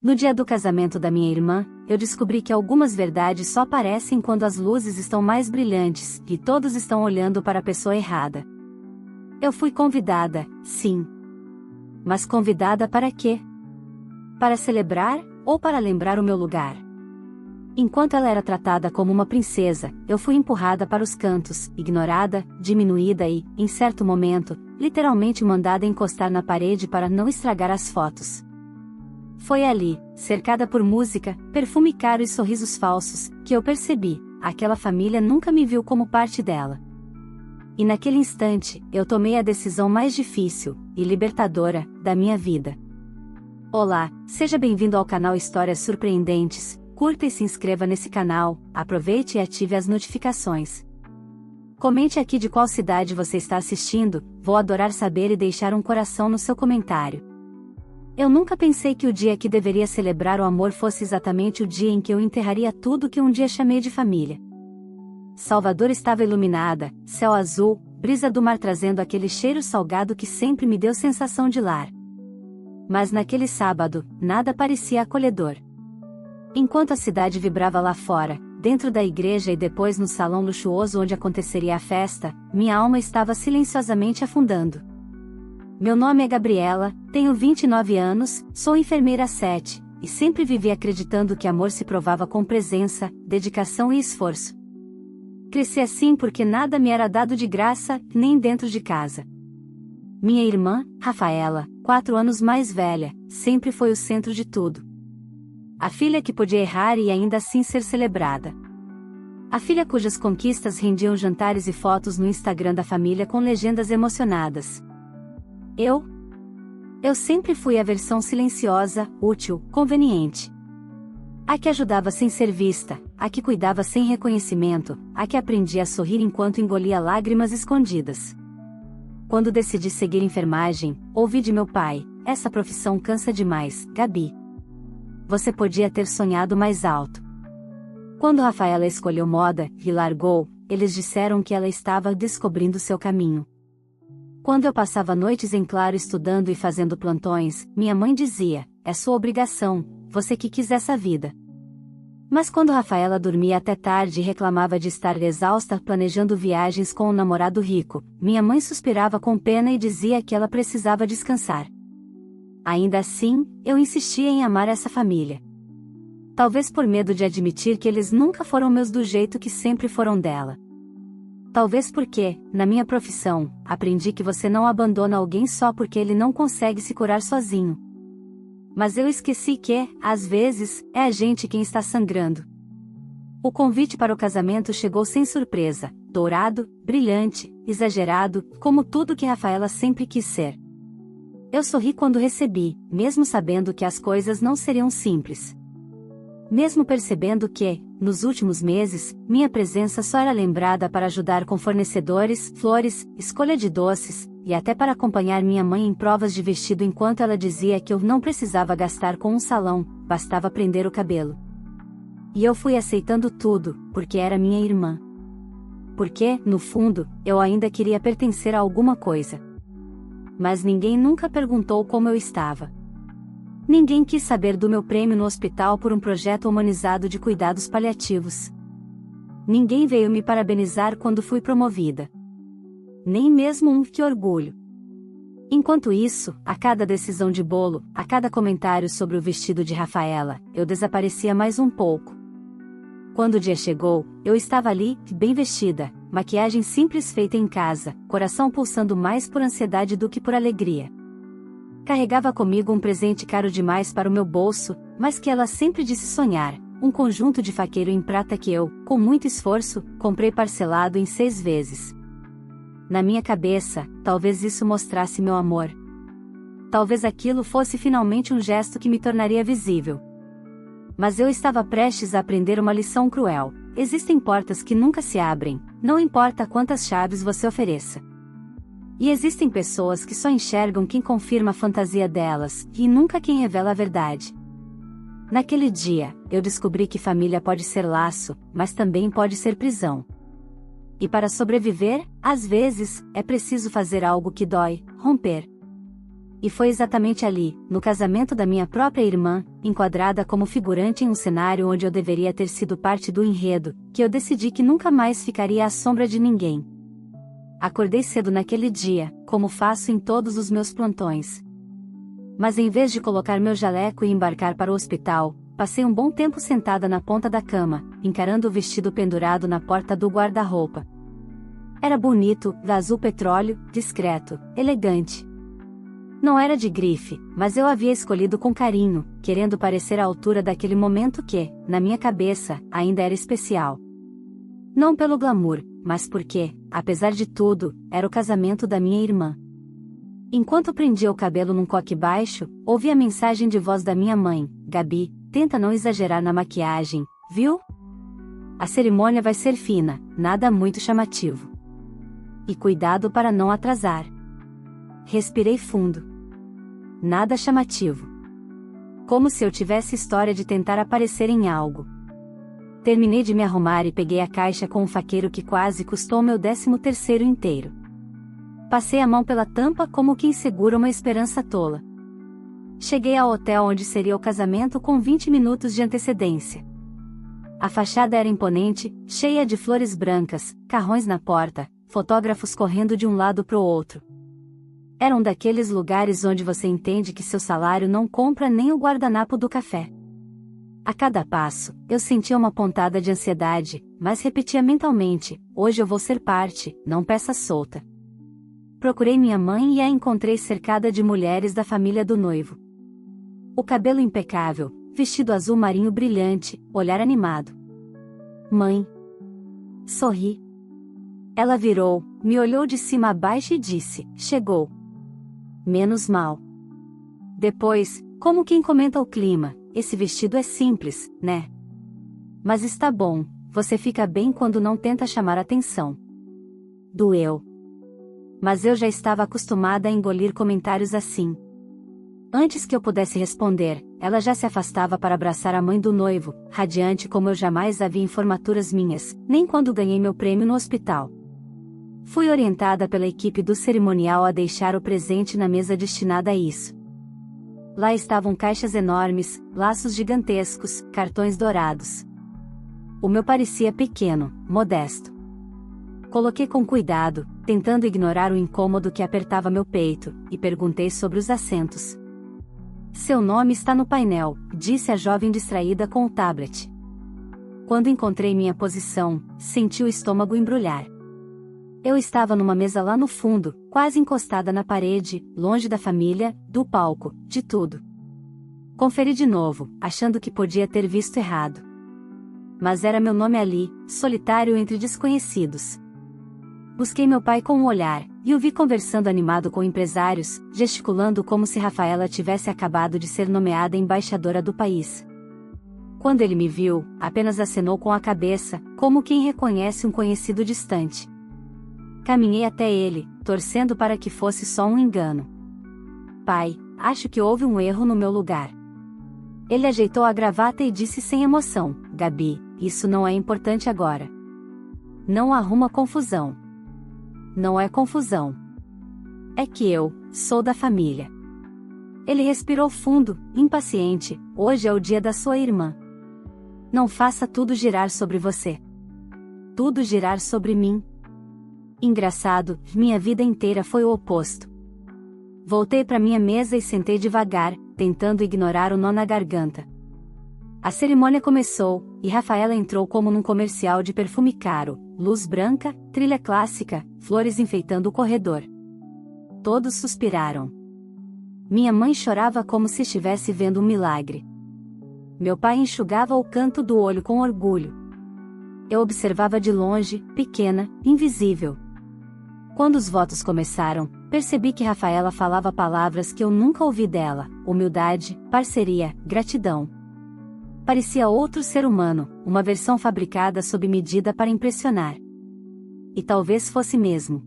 No dia do casamento da minha irmã, eu descobri que algumas verdades só aparecem quando as luzes estão mais brilhantes e todos estão olhando para a pessoa errada. Eu fui convidada, sim. Mas convidada para quê? Para celebrar, ou para lembrar o meu lugar? Enquanto ela era tratada como uma princesa, eu fui empurrada para os cantos, ignorada, diminuída e, em certo momento, literalmente mandada encostar na parede para não estragar as fotos. Foi ali, cercada por música, perfume caro e sorrisos falsos, que eu percebi, aquela família nunca me viu como parte dela. E naquele instante, eu tomei a decisão mais difícil, e libertadora, da minha vida. Olá, seja bem-vindo ao canal Histórias Surpreendentes, curta e se inscreva nesse canal, aproveite e ative as notificações. Comente aqui de qual cidade você está assistindo, vou adorar saber e deixar um coração no seu comentário. Eu nunca pensei que o dia que deveria celebrar o amor fosse exatamente o dia em que eu enterraria tudo que um dia chamei de família. Salvador estava iluminada, céu azul, brisa do mar trazendo aquele cheiro salgado que sempre me deu sensação de lar. Mas naquele sábado, nada parecia acolhedor. Enquanto a cidade vibrava lá fora, dentro da igreja e depois no salão luxuoso onde aconteceria a festa, minha alma estava silenciosamente afundando. Meu nome é Gabriela, tenho 29 anos, sou enfermeira há 7, e sempre vivi acreditando que amor se provava com presença, dedicação e esforço. Cresci assim porque nada me era dado de graça, nem dentro de casa. Minha irmã, Rafaela, 4 anos mais velha, sempre foi o centro de tudo. A filha que podia errar e ainda assim ser celebrada. A filha cujas conquistas rendiam jantares e fotos no Instagram da família com legendas emocionadas. Eu sempre fui a versão silenciosa, útil, conveniente. A que ajudava sem ser vista, a que cuidava sem reconhecimento, a que aprendia a sorrir enquanto engolia lágrimas escondidas. Quando decidi seguir enfermagem, ouvi de meu pai: essa profissão cansa demais, Gabi. Você podia ter sonhado mais alto. Quando Rafaela escolheu moda e largou, eles disseram que ela estava descobrindo seu caminho. Quando eu passava noites em claro estudando e fazendo plantões, minha mãe dizia: é sua obrigação, você que quis essa vida. Mas quando Rafaela dormia até tarde e reclamava de estar exausta planejando viagens com um namorado rico, minha mãe suspirava com pena e dizia que ela precisava descansar. Ainda assim, eu insistia em amar essa família. Talvez por medo de admitir que eles nunca foram meus do jeito que sempre foram dela. Talvez porque, na minha profissão, aprendi que você não abandona alguém só porque ele não consegue se curar sozinho. Mas eu esqueci que, às vezes, é a gente quem está sangrando. O convite para o casamento chegou sem surpresa, dourado, brilhante, exagerado, como tudo que Rafaela sempre quis ser. Eu sorri quando recebi, mesmo sabendo que as coisas não seriam simples. Mesmo percebendo que, nos últimos meses, minha presença só era lembrada para ajudar com fornecedores, flores, escolha de doces, e até para acompanhar minha mãe em provas de vestido enquanto ela dizia que eu não precisava gastar com um salão, bastava prender o cabelo. E eu fui aceitando tudo, porque era minha irmã. Porque, no fundo, eu ainda queria pertencer a alguma coisa. Mas ninguém nunca perguntou como eu estava. Ninguém quis saber do meu prêmio no hospital por um projeto humanizado de cuidados paliativos. Ninguém veio me parabenizar quando fui promovida. Nem mesmo um "que orgulho". Enquanto isso, a cada decisão de bolo, a cada comentário sobre o vestido de Rafaela, eu desaparecia mais um pouco. Quando o dia chegou, eu estava ali, bem vestida, maquiagem simples feita em casa, coração pulsando mais por ansiedade do que por alegria. Carregava comigo um presente caro demais para o meu bolso, mas que ela sempre disse sonhar, um conjunto de faqueiro em prata que eu, com muito esforço, comprei parcelado em 6 vezes. Na minha cabeça, talvez isso mostrasse meu amor. Talvez aquilo fosse finalmente um gesto que me tornaria visível. Mas eu estava prestes a aprender uma lição cruel: existem portas que nunca se abrem, não importa quantas chaves você ofereça. E existem pessoas que só enxergam quem confirma a fantasia delas, e nunca quem revela a verdade. Naquele dia, eu descobri que família pode ser laço, mas também pode ser prisão. E para sobreviver, às vezes, é preciso fazer algo que dói, romper. E foi exatamente ali, no casamento da minha própria irmã, enquadrada como figurante em um cenário onde eu deveria ter sido parte do enredo, que eu decidi que nunca mais ficaria à sombra de ninguém. Acordei cedo naquele dia, como faço em todos os meus plantões. Mas em vez de colocar meu jaleco e embarcar para o hospital, passei um bom tempo sentada na ponta da cama, encarando o vestido pendurado na porta do guarda-roupa. Era bonito, da azul petróleo, discreto, elegante. Não era de grife, mas eu havia escolhido com carinho, querendo parecer à altura daquele momento que, na minha cabeça, ainda era especial. Não pelo glamour, mas porque, apesar de tudo, era o casamento da minha irmã. Enquanto prendia o cabelo num coque baixo, ouvi a mensagem de voz da minha mãe: Gabi, tenta não exagerar na maquiagem, viu? A cerimônia vai ser fina, nada muito chamativo. E cuidado para não atrasar. Respirei fundo. Nada chamativo. Como se eu tivesse história de tentar aparecer em algo. Terminei de me arrumar e peguei a caixa com um faqueiro que quase custou meu 13º inteiro. Passei a mão pela tampa como quem segura uma esperança tola. Cheguei ao hotel onde seria o casamento com 20 minutos de antecedência. A fachada era imponente, cheia de flores brancas, carrões na porta, fotógrafos correndo de um lado pro outro. Era um daqueles lugares onde você entende que seu salário não compra nem o guardanapo do café. A cada passo, eu sentia uma pontada de ansiedade, mas repetia mentalmente: hoje eu vou ser parte, não peça solta. Procurei minha mãe e a encontrei cercada de mulheres da família do noivo. O cabelo impecável, vestido azul marinho brilhante, olhar animado. Mãe. Sorri. Ela virou, me olhou de cima a baixo e disse: chegou. Menos mal. Depois, como quem comenta o clima: esse vestido é simples, né? Mas está bom, você fica bem quando não tenta chamar atenção. Doeu. Mas eu já estava acostumada a engolir comentários assim. Antes que eu pudesse responder, ela já se afastava para abraçar a mãe do noivo, radiante como eu jamais a vi em formaturas minhas, nem quando ganhei meu prêmio no hospital. Fui orientada pela equipe do cerimonial a deixar o presente na mesa destinada a isso. Lá estavam caixas enormes, laços gigantescos, cartões dourados. O meu parecia pequeno, modesto. Coloquei com cuidado, tentando ignorar o incômodo que apertava meu peito, e perguntei sobre os assentos. Seu nome está no painel, disse a jovem distraída com o tablet. Quando encontrei minha posição, senti o estômago embrulhar. Eu estava numa mesa lá no fundo, quase encostada na parede, longe da família, do palco, de tudo. Conferi de novo, achando que podia ter visto errado. Mas era meu nome ali, solitário entre desconhecidos. Busquei meu pai com um olhar, e o vi conversando animado com empresários, gesticulando como se Rafaela tivesse acabado de ser nomeada embaixadora do país. Quando ele me viu, apenas acenou com a cabeça, como quem reconhece um conhecido distante. Caminhei até ele, torcendo para que fosse só um engano. Pai, acho que houve um erro no meu lugar. Ele ajeitou a gravata e disse sem emoção: Gabi, isso não é importante agora. Não arruma confusão. Não é confusão. É que eu sou da família. Ele respirou fundo, impaciente: hoje é o dia da sua irmã. Não faça tudo girar sobre você. Tudo girar sobre mim. Engraçado, minha vida inteira foi o oposto. Voltei para minha mesa e sentei devagar, tentando ignorar o nó na garganta. A cerimônia começou, e Rafaela entrou como num comercial de perfume caro, luz branca, trilha clássica, flores enfeitando o corredor. Todos suspiraram. Minha mãe chorava como se estivesse vendo um milagre. Meu pai enxugava o canto do olho com orgulho. Eu observava de longe, pequena, invisível. Quando os votos começaram, percebi que Rafaela falava palavras que eu nunca ouvi dela: humildade, parceria, gratidão. Parecia outro ser humano, uma versão fabricada sob medida para impressionar. E talvez fosse mesmo.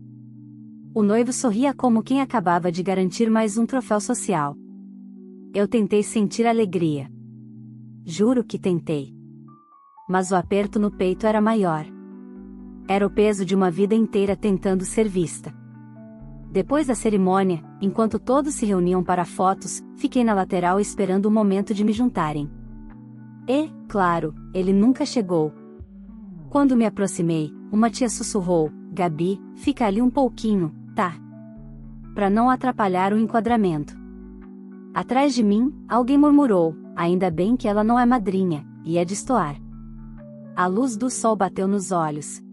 O noivo sorria como quem acabava de garantir mais um troféu social. Eu tentei sentir alegria. Juro que tentei. Mas o aperto no peito era maior. Era o peso de uma vida inteira tentando ser vista. Depois da cerimônia, enquanto todos se reuniam para fotos, fiquei na lateral esperando o momento de me juntarem. E, claro, ele nunca chegou. Quando me aproximei, uma tia sussurrou: "Gabi, fica ali um pouquinho, tá? Pra não atrapalhar o enquadramento." Atrás de mim, alguém murmurou: "Ainda bem que ela não é madrinha, e é destoar." A luz do sol bateu nos olhos.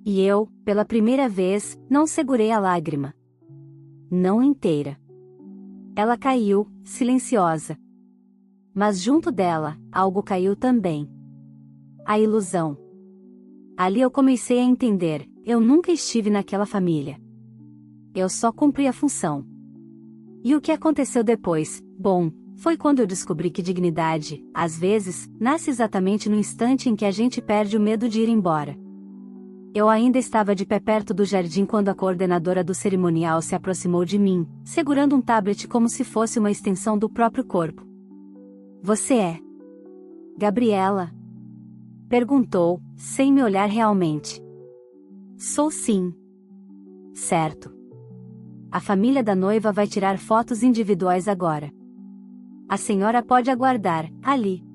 E eu, pela primeira vez, não segurei a lágrima. Não inteira. Ela caiu, silenciosa. Mas junto dela, algo caiu também. A ilusão. Ali eu comecei a entender: eu nunca estive naquela família. Eu só cumpri a função. E o que aconteceu depois? Bom, foi quando eu descobri que dignidade, às vezes, nasce exatamente no instante em que a gente perde o medo de ir embora. Eu ainda estava de pé perto do jardim quando a coordenadora do cerimonial se aproximou de mim, segurando um tablet como se fosse uma extensão do próprio corpo. "Você é Gabriela?" perguntou, sem me olhar realmente. "Sou sim." "Certo. A família da noiva vai tirar fotos individuais agora. A senhora pode aguardar, ali."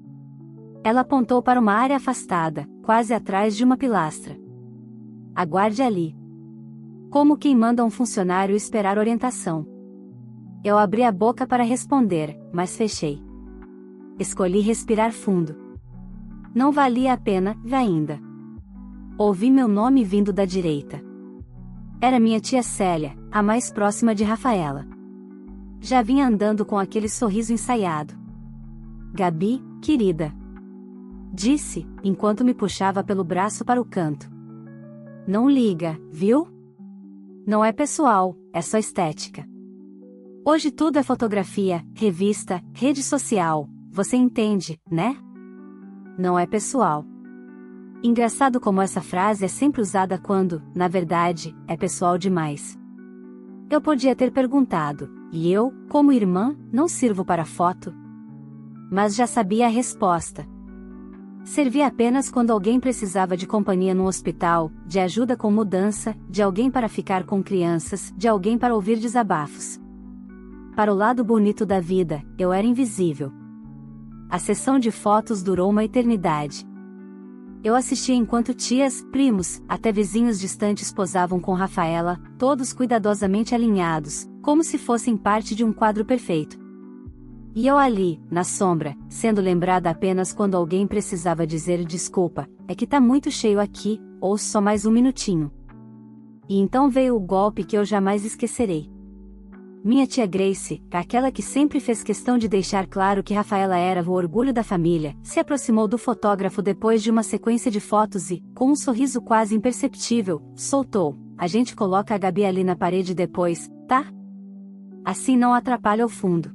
Ela apontou para uma área afastada, quase atrás de uma pilastra. "Aguarde ali." Como quem manda um funcionário esperar orientação. Eu abri a boca para responder, mas fechei. Escolhi respirar fundo. Não valia a pena, ainda. Ouvi meu nome vindo da direita. Era minha tia Célia, a mais próxima de Rafaela. Já vinha andando com aquele sorriso ensaiado. "Gabi, querida," disse, enquanto me puxava pelo braço para o canto. "Não liga, viu? Não é pessoal, é só estética. Hoje tudo é fotografia, revista, rede social, você entende, né? Não é pessoal." Engraçado como essa frase é sempre usada quando, na verdade, é pessoal demais. Eu podia ter perguntado: "E eu, como irmã, não sirvo para foto?" Mas já sabia a resposta. Servia apenas quando alguém precisava de companhia no hospital, de ajuda com mudança, de alguém para ficar com crianças, de alguém para ouvir desabafos. Para o lado bonito da vida, eu era invisível. A sessão de fotos durou uma eternidade. Eu assistia enquanto tias, primos, até vizinhos distantes posavam com Rafaela, todos cuidadosamente alinhados, como se fossem parte de um quadro perfeito. E eu ali, na sombra, sendo lembrada apenas quando alguém precisava dizer: "Desculpa, é que tá muito cheio aqui, ou só mais um minutinho." E então veio o golpe que eu jamais esquecerei. Minha tia Grace, aquela que sempre fez questão de deixar claro que Rafaela era o orgulho da família, se aproximou do fotógrafo depois de uma sequência de fotos e, com um sorriso quase imperceptível, soltou: "A gente coloca a Gabi ali na parede depois, tá? Assim não atrapalha o fundo."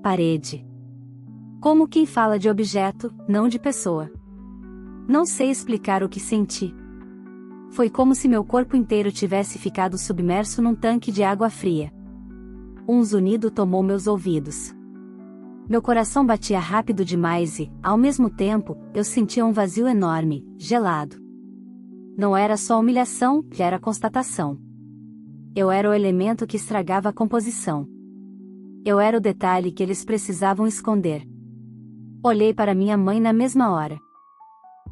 Parede. Como quem fala de objeto, não de pessoa. Não sei explicar o que senti. Foi como se meu corpo inteiro tivesse ficado submerso num tanque de água fria. Um zunido tomou meus ouvidos. Meu coração batia rápido demais e, ao mesmo tempo, eu sentia um vazio enorme, gelado. Não era só humilhação, era constatação. Eu era o elemento que estragava a composição. Eu era o detalhe que eles precisavam esconder. Olhei para minha mãe na mesma hora.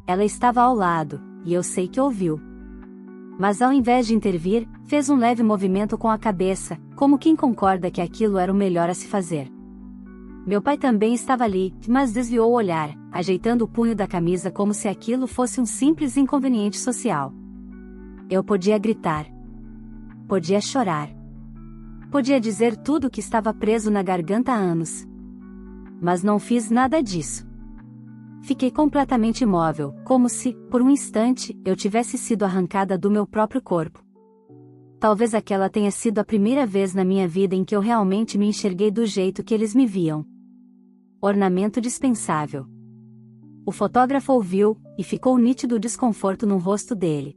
Ela estava ao lado, e eu sei que ouviu. Mas ao invés de intervir, fez um leve movimento com a cabeça, como quem concorda que aquilo era o melhor a se fazer. Meu pai também estava ali, mas desviou o olhar, ajeitando o punho da camisa como se aquilo fosse um simples inconveniente social. Eu podia gritar. Podia chorar. Podia dizer tudo o que estava preso na garganta há anos. Mas não fiz nada disso. Fiquei completamente imóvel, como se, por um instante, eu tivesse sido arrancada do meu próprio corpo. Talvez aquela tenha sido a primeira vez na minha vida em que eu realmente me enxerguei do jeito que eles me viam. Ornamento dispensável. O fotógrafo ouviu, e ficou nítido o desconforto no rosto dele.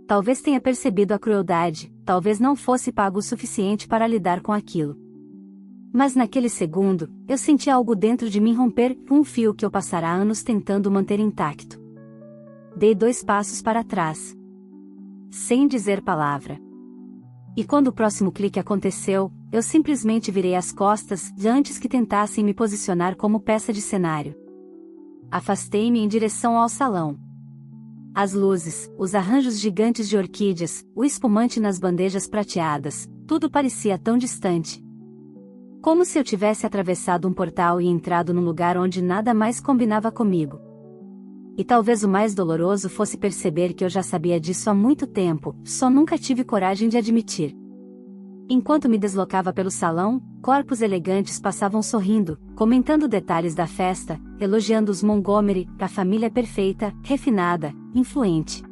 Talvez tenha percebido a crueldade, talvez não fosse pago o suficiente para lidar com aquilo. Mas naquele segundo, eu senti algo dentro de mim romper, um fio que eu passara anos tentando manter intacto. Dei 2 passos para trás. Sem dizer palavra. E quando o próximo clique aconteceu, eu simplesmente virei as costas antes que tentassem me posicionar como peça de cenário. Afastei-me em direção ao salão. As luzes, os arranjos gigantes de orquídeas, o espumante nas bandejas prateadas, tudo parecia tão distante. Como se eu tivesse atravessado um portal e entrado num lugar onde nada mais combinava comigo. E talvez o mais doloroso fosse perceber que eu já sabia disso há muito tempo, só nunca tive coragem de admitir. Enquanto me deslocava pelo salão, corpos elegantes passavam sorrindo, comentando detalhes da festa, elogiando os Montgomery, a família perfeita, refinada, influente.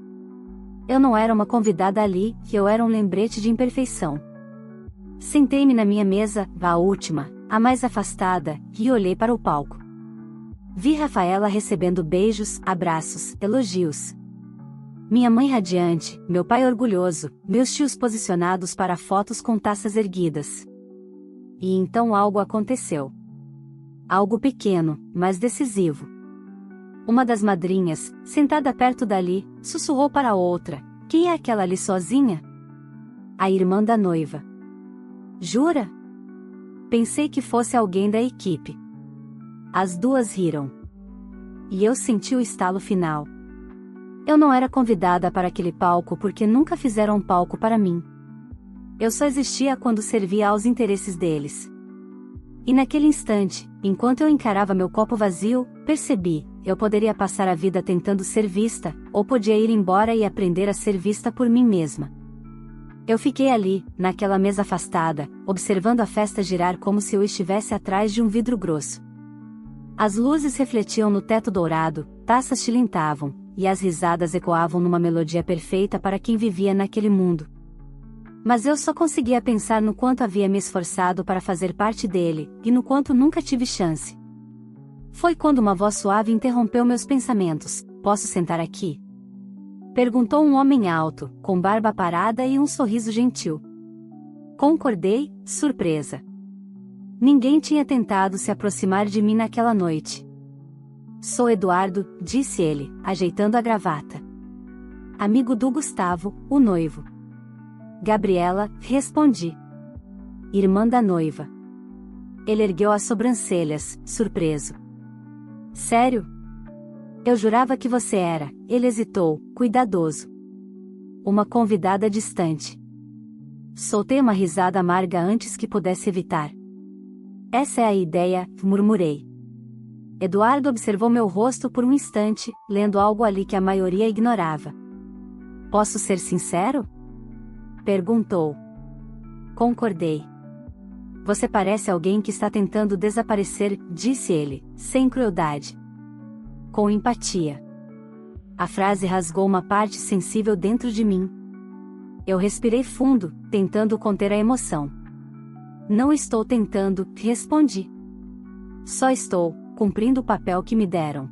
Eu não era uma convidada ali, eu era um lembrete de imperfeição. Sentei-me na minha mesa, a última, a mais afastada, e olhei para o palco. Vi Rafaela recebendo beijos, abraços, elogios. Minha mãe radiante, meu pai orgulhoso, meus tios posicionados para fotos com taças erguidas. E então algo aconteceu. Algo pequeno, mas decisivo. Uma das madrinhas, sentada perto dali, sussurrou para a outra: "Quem é aquela ali sozinha?" "A irmã da noiva." "Jura?" Pensei que fosse alguém da equipe. As duas riram. E eu senti o estalo final. Eu não era convidada para aquele palco porque nunca fizeram um palco para mim. Eu só existia quando servia aos interesses deles. E naquele instante, enquanto eu encarava meu copo vazio, percebi, eu poderia passar a vida tentando ser vista, ou podia ir embora e aprender a ser vista por mim mesma. Eu fiquei ali, naquela mesa afastada, observando a festa girar como se eu estivesse atrás de um vidro grosso. As luzes refletiam no teto dourado, taças tilintavam, e as risadas ecoavam numa melodia perfeita para quem vivia naquele mundo. Mas eu só conseguia pensar no quanto havia me esforçado para fazer parte dele, e no quanto nunca tive chance. Foi quando uma voz suave interrompeu meus pensamentos: "Posso sentar aqui?" Perguntou um homem alto, com barba parada e um sorriso gentil. Concordei, surpresa. Ninguém tinha tentado se aproximar de mim naquela noite. "Sou Eduardo", disse ele, ajeitando a gravata. "Amigo do Gustavo, o noivo." "Gabriela", respondi. "Irmã da noiva." Ele ergueu as sobrancelhas, surpreso. "Sério? Eu jurava que você era", ele hesitou, cuidadoso. "Uma convidada distante." Soltei uma risada amarga antes que pudesse evitar. "Essa é a ideia", murmurei. Eduardo observou meu rosto por um instante, lendo algo ali que a maioria ignorava. "Posso ser sincero?" perguntou. Concordei. "Você parece alguém que está tentando desaparecer", disse ele, sem crueldade. Com empatia. A frase rasgou uma parte sensível dentro de mim. Eu respirei fundo, tentando conter a emoção. "Não estou tentando", respondi. "Só estou cumprindo o papel que me deram."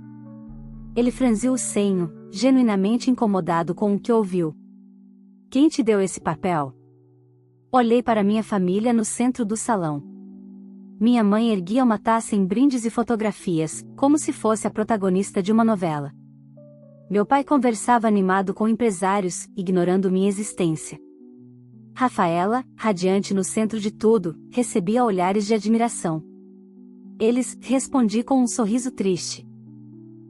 Ele franziu o senho, genuinamente incomodado com o que ouviu. "Quem te deu esse papel?" Olhei para minha família no centro do salão. Minha mãe erguia uma taça em brindes e fotografias, como se fosse a protagonista de uma novela. Meu pai conversava animado com empresários, ignorando minha existência. Rafaela, radiante no centro de tudo, recebia olhares de admiração. "Eles", respondi com um sorriso triste.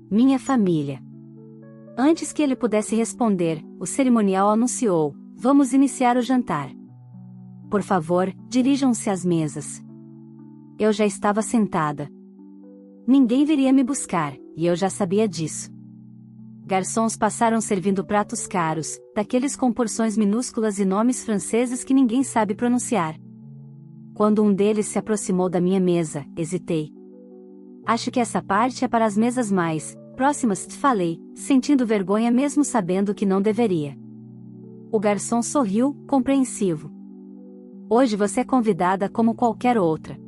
"Minha família." Antes que ele pudesse responder, o cerimonial anunciou: "Vamos iniciar o jantar. Por favor, dirijam-se às mesas." Eu já estava sentada. Ninguém viria me buscar, e eu já sabia disso. Garçons passaram servindo pratos caros, daqueles com porções minúsculas e nomes franceses que ninguém sabe pronunciar. Quando um deles se aproximou da minha mesa, hesitei. "Acho que essa parte é para as mesas mais próximas", falei, sentindo vergonha mesmo sabendo que não deveria. O garçom sorriu, compreensivo. "Hoje você é convidada como qualquer outra."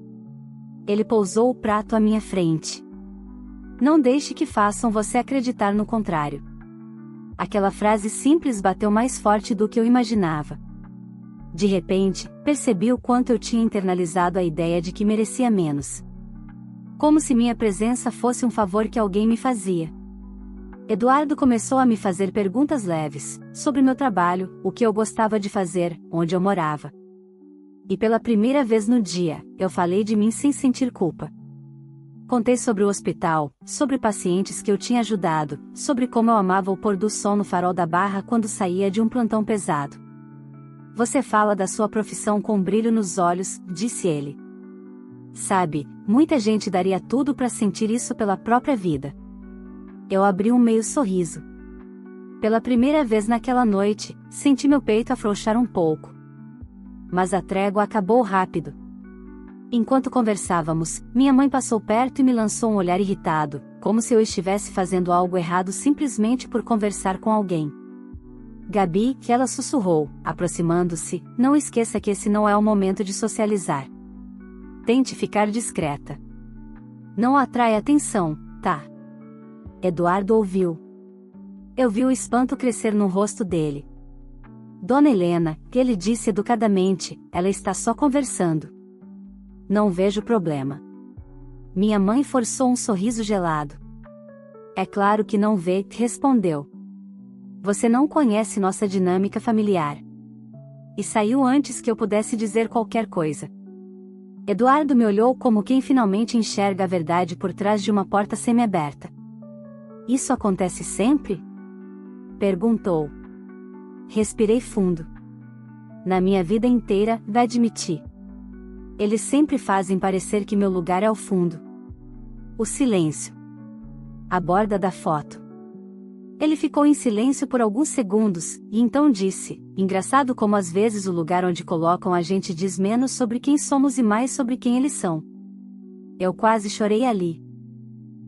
Ele pousou o prato à minha frente. "Não deixe que façam você acreditar no contrário." Aquela frase simples bateu mais forte do que eu imaginava. De repente, percebi o quanto eu tinha internalizado a ideia de que merecia menos. Como se minha presença fosse um favor que alguém me fazia. Eduardo começou a me fazer perguntas leves, sobre meu trabalho, o que eu gostava de fazer, onde eu morava. E pela primeira vez no dia, eu falei de mim sem sentir culpa. Contei sobre o hospital, sobre pacientes que eu tinha ajudado, sobre como eu amava o pôr do sol no farol da Barra quando saía de um plantão pesado. Você fala da sua profissão com um brilho nos olhos, disse ele. Sabe, muita gente daria tudo para sentir isso pela própria vida. Eu abri um meio sorriso. Pela primeira vez naquela noite, senti meu peito afrouxar um pouco. Mas a trégua acabou rápido. Enquanto conversávamos, minha mãe passou perto e me lançou um olhar irritado, como se eu estivesse fazendo algo errado simplesmente por conversar com alguém. Gabi, que ela sussurrou, aproximando-se, não esqueça que esse não é o momento de socializar. Tente ficar discreta. Não atrai atenção, tá? Eduardo ouviu. Eu vi o espanto crescer no rosto dele. Dona Helena, que ele disse educadamente, ela está só conversando. Não vejo problema. Minha mãe forçou um sorriso gelado. É claro que não vê, respondeu. Você não conhece nossa dinâmica familiar. E saiu antes que eu pudesse dizer qualquer coisa. Eduardo me olhou como quem finalmente enxerga a verdade por trás de uma porta semiaberta. Isso acontece sempre? Perguntou. Respirei fundo. Na minha vida inteira, admiti. Eles sempre fazem parecer que meu lugar é o fundo. O silêncio. A borda da foto. Ele ficou em silêncio por alguns segundos, e então disse, engraçado como às vezes o lugar onde colocam a gente diz menos sobre quem somos e mais sobre quem eles são. Eu quase chorei ali.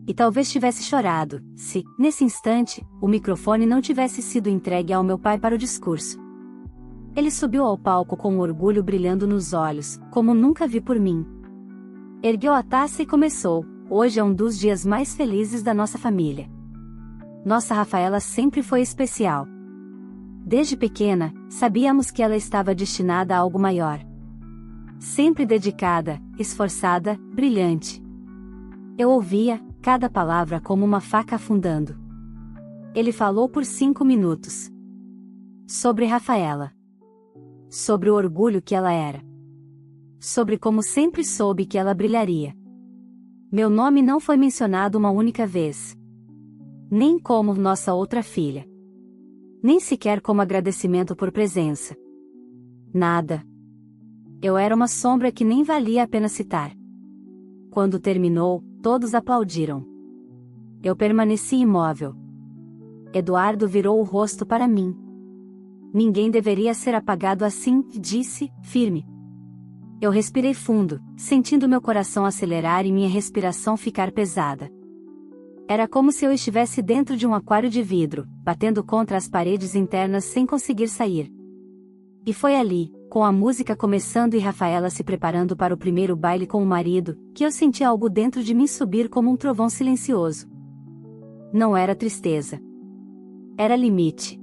E talvez tivesse chorado, se, nesse instante, o microfone não tivesse sido entregue ao meu pai para o discurso. Ele subiu ao palco com um orgulho brilhando nos olhos, como nunca vi por mim. Ergueu a taça e começou, hoje é um dos dias mais felizes da nossa família. Nossa Rafaela sempre foi especial. Desde pequena, sabíamos que ela estava destinada a algo maior. Sempre dedicada, esforçada, brilhante. Eu ouvia, cada palavra como uma faca afundando. Ele falou por 5 minutos. Sobre Rafaela. Sobre o orgulho que ela era. Sobre como sempre soube que ela brilharia. Meu nome não foi mencionado uma única vez. Nem como nossa outra filha. Nem sequer como agradecimento por presença. Nada. Eu era uma sombra que nem valia a pena citar. Quando terminou, todos aplaudiram. Eu permaneci imóvel. Eduardo virou o rosto para mim. Ninguém deveria ser apagado assim, disse, firme. Eu respirei fundo, sentindo meu coração acelerar e minha respiração ficar pesada. Era como se eu estivesse dentro de um aquário de vidro, batendo contra as paredes internas sem conseguir sair. E foi ali, com a música começando e Rafaela se preparando para o primeiro baile com o marido, que eu senti algo dentro de mim subir como um trovão silencioso. Não era tristeza. Era limite.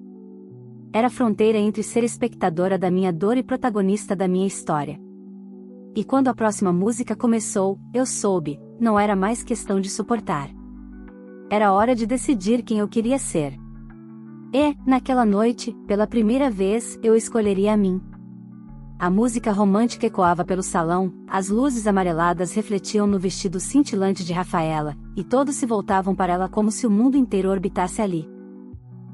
Era fronteira entre ser espectadora da minha dor e protagonista da minha história. E quando a próxima música começou, eu soube, não era mais questão de suportar. Era hora de decidir quem eu queria ser. E, naquela noite, pela primeira vez, eu escolheria a mim. A música romântica ecoava pelo salão, as luzes amareladas refletiam no vestido cintilante de Rafaela, e todos se voltavam para ela como se o mundo inteiro orbitasse ali.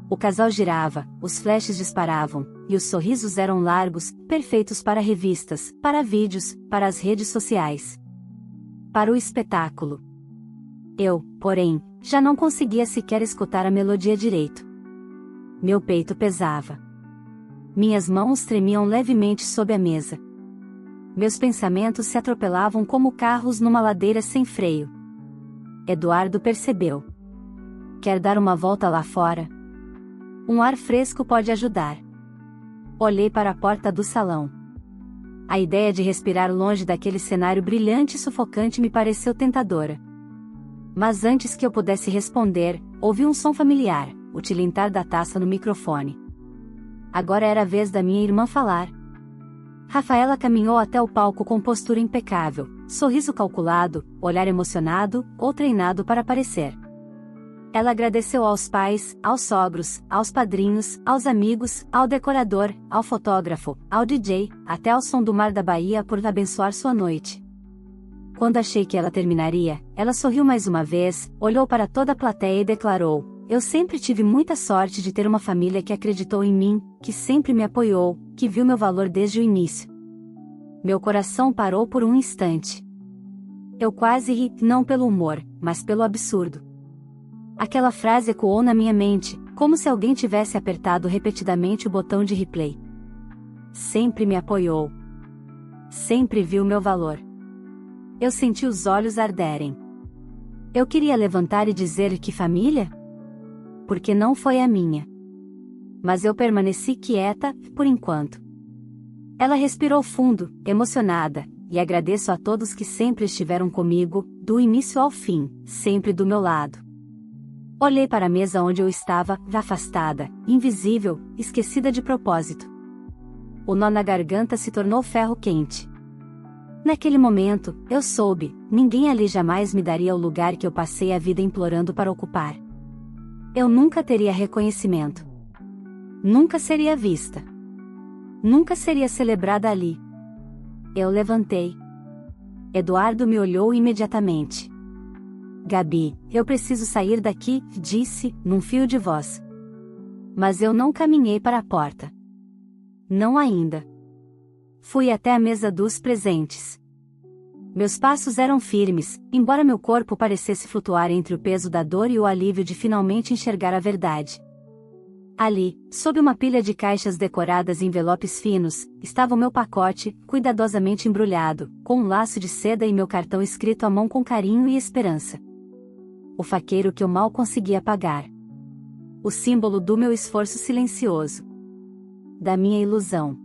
O casal girava, os flashes disparavam, e os sorrisos eram largos, perfeitos para revistas, para vídeos, para as redes sociais. Para o espetáculo. Eu, porém, já não conseguia sequer escutar a melodia direito. Meu peito pesava. Minhas mãos tremiam levemente sob a mesa. Meus pensamentos se atropelavam como carros numa ladeira sem freio. Eduardo percebeu. Quer dar uma volta lá fora? Um ar fresco pode ajudar. Olhei para a porta do salão. A ideia de respirar longe daquele cenário brilhante e sufocante me pareceu tentadora. Mas antes que eu pudesse responder, ouvi um som familiar, o tilintar da taça no microfone. Agora era a vez da minha irmã falar. Rafaela caminhou até o palco com postura impecável, sorriso calculado, olhar emocionado, ou treinado para aparecer. Ela agradeceu aos pais, aos sogros, aos padrinhos, aos amigos, ao decorador, ao fotógrafo, ao DJ, até ao som do mar da Bahia por abençoar sua noite. Quando achei que ela terminaria, ela sorriu mais uma vez, olhou para toda a plateia e declarou: "Eu sempre tive muita sorte de ter uma família que acreditou em mim, que sempre me apoiou, que viu meu valor desde o início." Meu coração parou por um instante. Eu quase ri, não pelo humor, mas pelo absurdo. Aquela frase ecoou na minha mente, como se alguém tivesse apertado repetidamente o botão de replay. Sempre me apoiou. Sempre viu meu valor. Eu senti os olhos arderem. Eu queria levantar e dizer que família? Porque não foi a minha. Mas eu permaneci quieta, por enquanto. Ela respirou fundo, emocionada, e agradeço a todos que sempre estiveram comigo, do início ao fim, sempre do meu lado. Olhei para a mesa onde eu estava, afastada, invisível, esquecida de propósito. O nó na garganta se tornou ferro quente. Naquele momento, eu soube, ninguém ali jamais me daria o lugar que eu passei a vida implorando para ocupar. Eu nunca teria reconhecimento. Nunca seria vista. Nunca seria celebrada ali. Eu levantei. Eduardo me olhou imediatamente. "Gabi, eu preciso sair daqui", disse, num fio de voz. Mas eu não caminhei para a porta. Não ainda. Fui até a mesa dos presentes. Meus passos eram firmes, embora meu corpo parecesse flutuar entre o peso da dor e o alívio de finalmente enxergar a verdade. Ali, sob uma pilha de caixas decoradas em envelopes finos, estava o meu pacote, cuidadosamente embrulhado, com um laço de seda e meu cartão escrito à mão com carinho e esperança. O faqueiro que eu mal conseguia pagar. O símbolo do meu esforço silencioso. Da minha ilusão.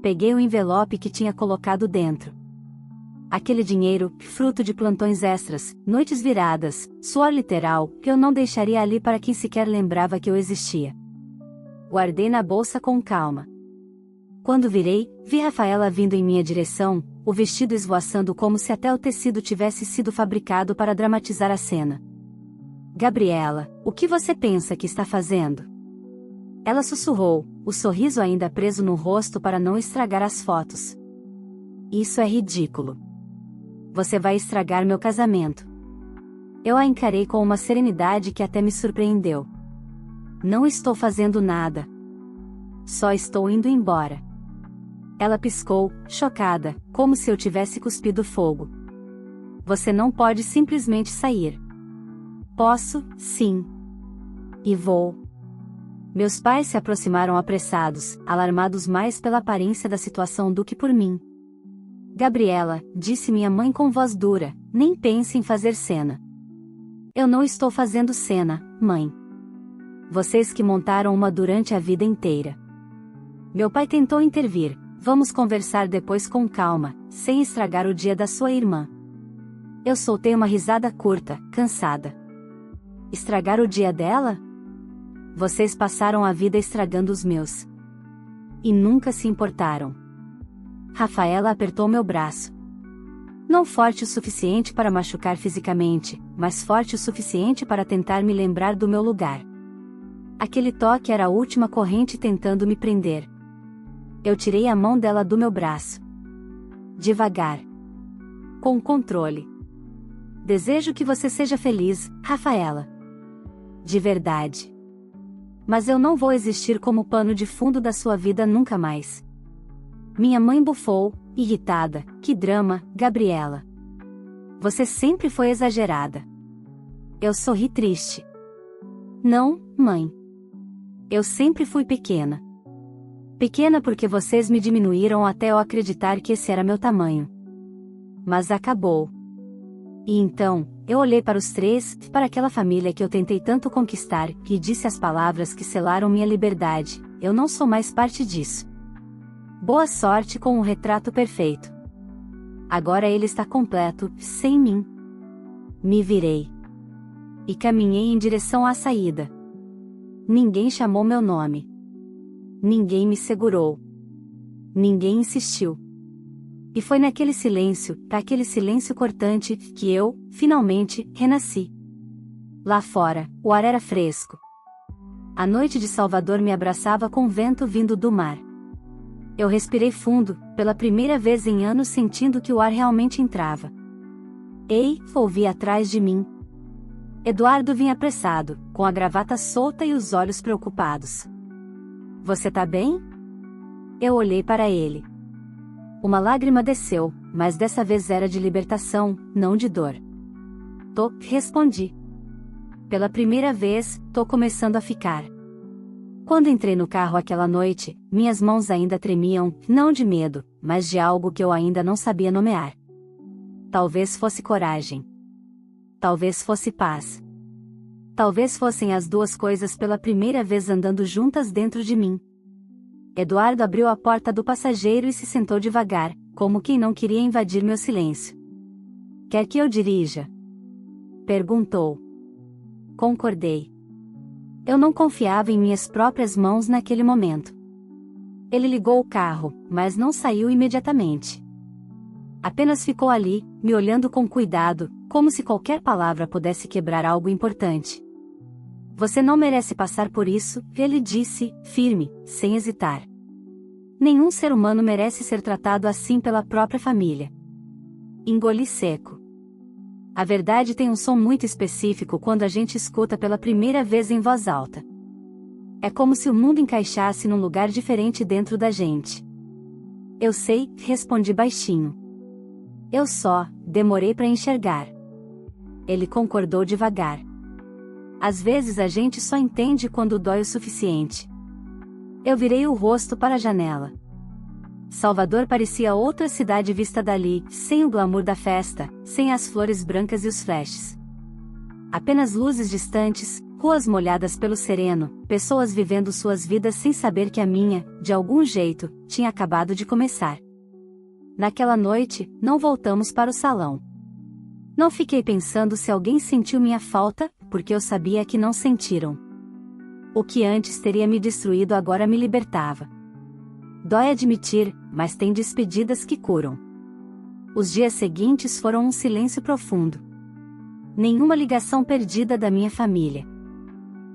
Peguei o envelope que tinha colocado dentro. Aquele dinheiro, fruto de plantões extras, noites viradas, suor literal, que eu não deixaria ali para quem sequer lembrava que eu existia. Guardei na bolsa com calma. Quando virei, vi Rafaela vindo em minha direção, o vestido esvoaçando como se até o tecido tivesse sido fabricado para dramatizar a cena. "Gabriela, o que você pensa que está fazendo?" Ela sussurrou, o sorriso ainda preso no rosto para não estragar as fotos. "Isso é ridículo. Você vai estragar meu casamento." Eu a encarei com uma serenidade que até me surpreendeu. "Não estou fazendo nada. Só estou indo embora." Ela piscou, chocada, como se eu tivesse cuspido fogo. "Você não pode simplesmente sair." "Posso, sim. E vou." Meus pais se aproximaram apressados, alarmados mais pela aparência da situação do que por mim. "Gabriela", disse minha mãe com voz dura, "nem pense em fazer cena." "Eu não estou fazendo cena, mãe. Vocês que montaram uma durante a vida inteira." Meu pai tentou intervir. "Vamos conversar depois com calma, sem estragar o dia da sua irmã." Eu soltei uma risada curta, cansada. "Estragar o dia dela? Vocês passaram a vida estragando os meus. E nunca se importaram." Rafaela apertou meu braço. Não forte o suficiente para machucar fisicamente, mas forte o suficiente para tentar me lembrar do meu lugar. Aquele toque era a última corrente tentando me prender. Eu tirei a mão dela do meu braço. Devagar. Com controle. "Desejo que você seja feliz, Rafaela. De verdade. Mas eu não vou existir como pano de fundo da sua vida nunca mais." Minha mãe bufou, irritada. "Que drama, Gabriela. Você sempre foi exagerada." Eu sorri triste. "Não, mãe. Eu sempre fui pequena. Pequena porque vocês me diminuíram até eu acreditar que esse era meu tamanho. Mas acabou. E então, eu olhei para os três, para aquela família que eu tentei tanto conquistar, e disse as palavras que selaram minha liberdade: eu não sou mais parte disso. Boa sorte com o retrato perfeito. Agora ele está completo, sem mim." Me virei. E caminhei em direção à saída. Ninguém chamou meu nome. Ninguém me segurou. Ninguém insistiu. E foi naquele silêncio, aquele silêncio cortante, que eu, finalmente, renasci. Lá fora, o ar era fresco. A noite de Salvador me abraçava com vento vindo do mar. Eu respirei fundo, pela primeira vez em anos sentindo que o ar realmente entrava. Ei, ouvi atrás de mim. Eduardo vinha apressado, com a gravata solta e os olhos preocupados. Você tá bem? Eu olhei para ele. Uma lágrima desceu, mas dessa vez era de libertação, não de dor. Tô, respondi. Pela primeira vez, tô começando a ficar. Quando entrei no carro aquela noite, minhas mãos ainda tremiam, não de medo, mas de algo que eu ainda não sabia nomear. Talvez fosse coragem. Talvez fosse paz. Talvez fossem as duas coisas pela primeira vez andando juntas dentro de mim. Eduardo abriu a porta do passageiro e se sentou devagar, como quem não queria invadir meu silêncio. Quer que eu dirija? Perguntou. Concordei. Eu não confiava em minhas próprias mãos naquele momento. Ele ligou o carro, mas não saiu imediatamente. Apenas ficou ali, me olhando com cuidado, como se qualquer palavra pudesse quebrar algo importante. Você não merece passar por isso, ele disse, firme, sem hesitar. Nenhum ser humano merece ser tratado assim pela própria família. Engoli seco. A verdade tem um som muito específico quando a gente escuta pela primeira vez em voz alta. É como se o mundo encaixasse num lugar diferente dentro da gente. Eu sei, respondi baixinho. Eu só demorei para enxergar. Ele concordou devagar. Às vezes a gente só entende quando dói o suficiente. Eu virei o rosto para a janela. Salvador parecia outra cidade vista dali, sem o glamour da festa, sem as flores brancas e os flashes. Apenas luzes distantes, ruas molhadas pelo sereno, pessoas vivendo suas vidas sem saber que a minha, de algum jeito, tinha acabado de começar. Naquela noite, não voltamos para o salão. Não fiquei pensando se alguém sentiu minha falta, porque eu sabia que não sentiram. O que antes teria me destruído agora me libertava. Dói admitir, mas tem despedidas que curam. Os dias seguintes foram um silêncio profundo. Nenhuma ligação perdida da minha família.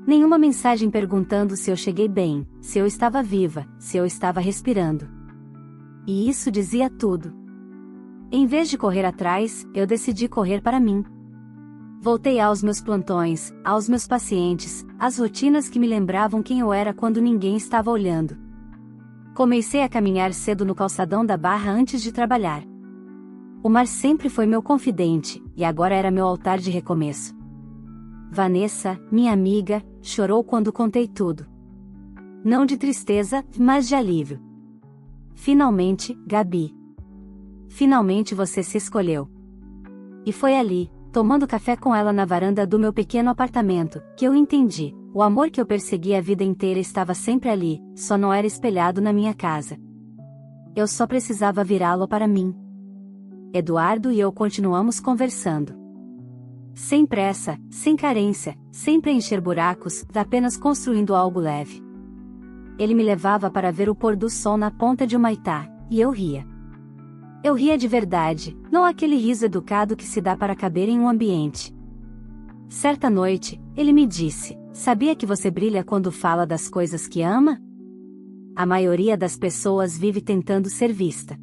Nenhuma mensagem perguntando se eu cheguei bem, se eu estava viva, se eu estava respirando. E isso dizia tudo. Em vez de correr atrás, eu decidi correr para mim. Voltei aos meus plantões, aos meus pacientes, às rotinas que me lembravam quem eu era quando ninguém estava olhando. Comecei a caminhar cedo no calçadão da Barra antes de trabalhar. O mar sempre foi meu confidente, e agora era meu altar de recomeço. Vanessa, minha amiga, chorou quando contei tudo. Não de tristeza, mas de alívio. Finalmente, Gabi. Finalmente você se escolheu. E foi ali, tomando café com ela na varanda do meu pequeno apartamento, que eu entendi. O amor que eu persegui a vida inteira estava sempre ali, só não era espelhado na minha casa. Eu só precisava virá-lo para mim. Eduardo e eu continuamos conversando. Sem pressa, sem carência, sem preencher buracos, apenas construindo algo leve. Ele me levava para ver o pôr do sol na ponta de Humaitá, e eu ria. Eu ria de verdade, não aquele riso educado que se dá para caber em um ambiente. Certa noite, ele me disse: sabia que você brilha quando fala das coisas que ama? A maioria das pessoas vive tentando ser vista.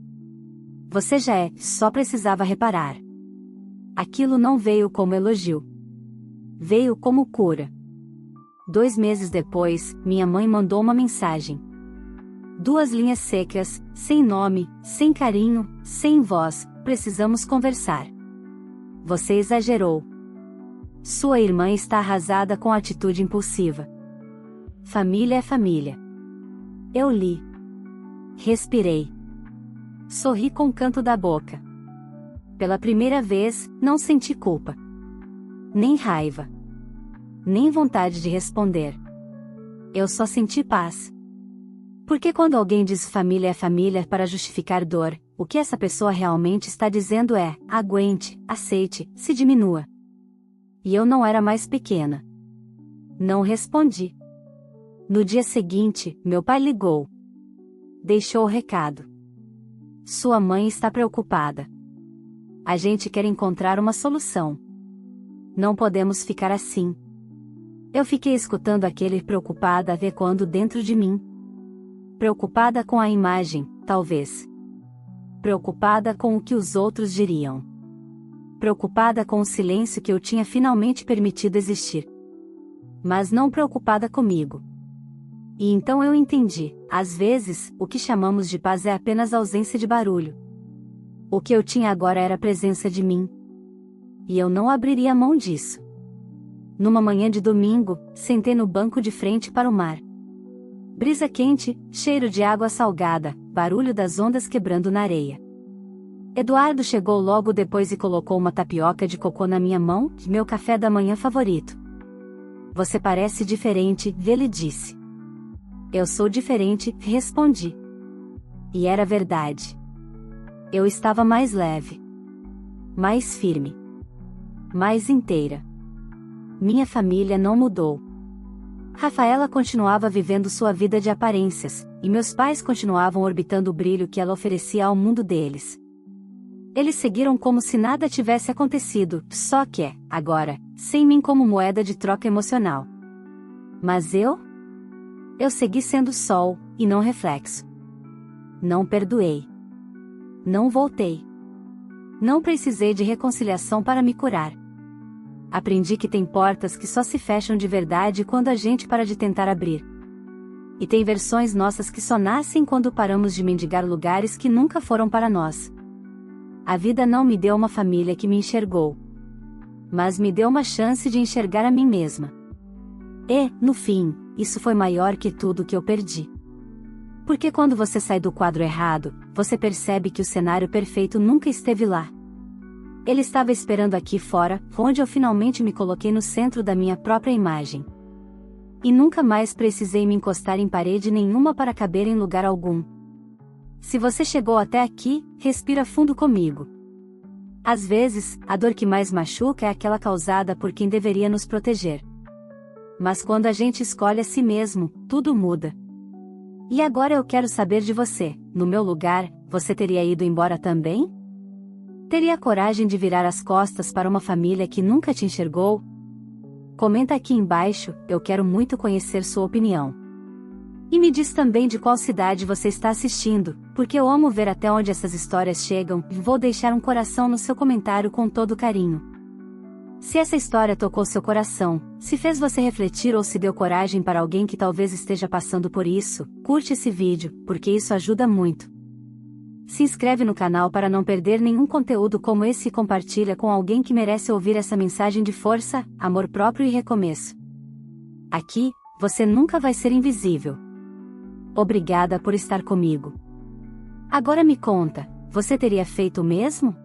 Você já é, só precisava reparar. Aquilo não veio como elogio. Veio como cura. 2 meses depois, minha mãe mandou uma mensagem. 2 linhas secas, sem nome, sem carinho, sem voz, precisamos conversar. Você exagerou. Sua irmã está arrasada com a atitude impulsiva. Família é família. Eu li. Respirei. Sorri com o canto da boca. Pela primeira vez, não senti culpa. Nem raiva. Nem vontade de responder. Eu só senti paz. Porque quando alguém diz família é família para justificar dor, o que essa pessoa realmente está dizendo é: aguente, aceite, se diminua. E eu não era mais pequena. Não respondi. No dia seguinte, meu pai ligou. Deixou o recado. Sua mãe está preocupada. A gente quer encontrar uma solução. Não podemos ficar assim. Eu fiquei escutando aquele preocupada ecoando dentro de mim. Preocupada com a imagem, talvez. Preocupada com o que os outros diriam. Preocupada com o silêncio que eu tinha finalmente permitido existir. Mas não preocupada comigo. E então eu entendi, às vezes, o que chamamos de paz é apenas ausência de barulho. O que eu tinha agora era a presença de mim. E eu não abriria mão disso. Numa manhã de domingo, sentei no banco de frente para o mar. Brisa quente, cheiro de água salgada, barulho das ondas quebrando na areia. Eduardo chegou logo depois e colocou uma tapioca de cocô na minha mão, meu café da manhã favorito. Você parece diferente, ele disse. Eu sou diferente, respondi. E era verdade. Eu estava mais leve. Mais firme. Mais inteira. Minha família não mudou. Rafaela continuava vivendo sua vida de aparências, e meus pais continuavam orbitando o brilho que ela oferecia ao mundo deles. Eles seguiram como se nada tivesse acontecido, só que, agora, sem mim como moeda de troca emocional. Mas eu segui sendo sol, e não reflexo. Não perdoei. Não voltei. Não precisei de reconciliação para me curar. Aprendi que tem portas que só se fecham de verdade quando a gente para de tentar abrir. E tem versões nossas que só nascem quando paramos de mendigar lugares que nunca foram para nós. A vida não me deu uma família que me enxergou. Mas me deu uma chance de enxergar a mim mesma. E, no fim, isso foi maior que tudo que eu perdi. Porque quando você sai do quadro errado, você percebe que o cenário perfeito nunca esteve lá. Ele estava esperando aqui fora, onde eu finalmente me coloquei no centro da minha própria imagem. E nunca mais precisei me encostar em parede nenhuma para caber em lugar algum. Se você chegou até aqui, respira fundo comigo. Às vezes, a dor que mais machuca é aquela causada por quem deveria nos proteger. Mas quando a gente escolhe a si mesmo, tudo muda. E agora eu quero saber de você, no meu lugar, você teria ido embora também? Teria coragem de virar as costas para uma família que nunca te enxergou? Comenta aqui embaixo, eu quero muito conhecer sua opinião. E me diz também de qual cidade você está assistindo, porque eu amo ver até onde essas histórias chegam, e vou deixar um coração no seu comentário com todo carinho. Se essa história tocou seu coração, se fez você refletir ou se deu coragem para alguém que talvez esteja passando por isso, curte esse vídeo, porque isso ajuda muito. Se inscreve no canal para não perder nenhum conteúdo como esse e compartilha com alguém que merece ouvir essa mensagem de força, amor próprio e recomeço. Aqui, você nunca vai ser invisível. Obrigada por estar comigo. Agora me conta, você teria feito o mesmo?